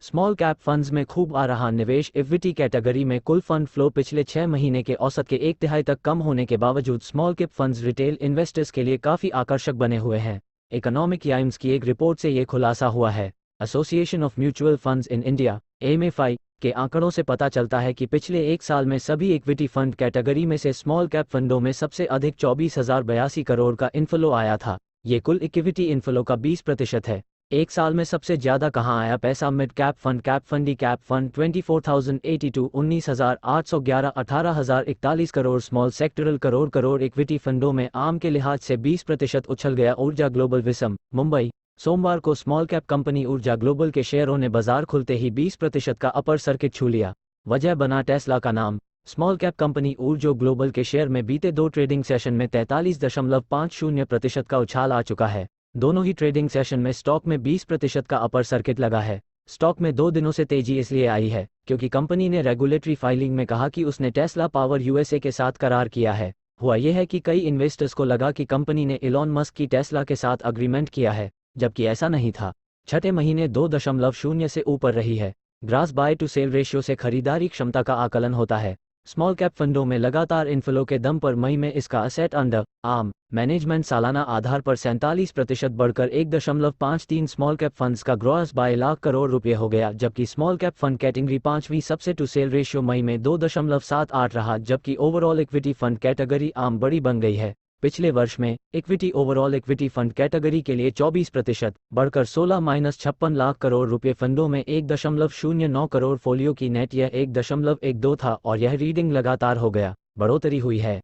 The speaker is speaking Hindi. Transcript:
स्मॉल कैप फंड्स में खूब आ रहा निवेश। इक्विटी कैटेगरी में कुल फंड फ्लो पिछले 6 महीने के औसत के एक तिहाई तक कम होने के बावजूद small cap funds retail investors के लिए काफ़ी आकर्षक बने हुए हैं। इकोनॉमिक टाइम्स की एक रिपोर्ट से ये खुलासा हुआ है। Association of mutual funds in India (AMFI) के आंकड़ों से पता चलता है कि पिछले एक साल में सभी इक्विटी फंड कैटेगरी में से स्मॉल कैप फंडों में सबसे अधिक 24,082 करोड़ का इनफ्लो आया था। ये कुल इक्विटी इनफ्लो का 20% है। एक साल में सबसे ज्यादा कहां आया पैसा? मिड कैप फंड, ई cap fund 24,082, 19,811, 18,041 crore. Small sectoral crore equity फंडों में आम के लिहाज से 20% उछल गया। ऊर्जा ग्लोबल विसम, मुंबई। सोमवार को स्मॉल कैप कंपनी ऊर्जा ग्लोबल के शेयरों ने बाजार खुलते ही 20% का अपर सर्किट छू लिया। वजह बना टेस्ला का नाम। स्मॉल कैप कंपनी ऊर्जा ग्लोबल के शेयर में बीते 2 ट्रेडिंग सेशन में 43.50% का उछाल आ चुका है। दोनों ही ट्रेडिंग सेशन में स्टॉक में 20% का अपर सर्किट लगा है। स्टॉक में 2 दिनों से तेजी इसलिए आई है क्योंकि कंपनी ने रेगुलेटरी फाइलिंग में कहा कि उसने टेस्ला पावर यूएसए के साथ करार किया है। हुआ यह है कि कई इन्वेस्टर्स को लगा कि कंपनी ने इलॉन मस्क की टेस्ला के साथ अग्रीमेंट किया है, जबकि ऐसा नहीं था। छठे महीने 2.0 से ऊपर रही है। Gross buy to sell ratio से खरीदारी क्षमता का आकलन होता है। स्मॉल कैप फंडों में लगातार इनफ्लो के दम पर मई में इसका असेट अंडर आर्म मैनेजमेंट सालाना आधार पर 47% बढ़कर 1.53 स्मॉल कैप फंड्स का ग्रॉस बाय लाख करोड़ रुपए हो गया, जबकि स्मॉल कैप फंड कैटेगरी 5वीं सबसे टू सेल रेशियो मई में 2.78 रहा, जबकि ओवरऑल इक्विटी फंड कैटेगरी आम बड़ी बन गई है। पिछले वर्ष में equity overall equity fund category के लिए 24% बढ़कर 16-56 लाख करोड़ रुपए। फंडों में 1.09 करोड़ फोलियो की नेट यह 1.12 था और यह रीडिंग लगातार हो गया बढ़ोतरी हुई है।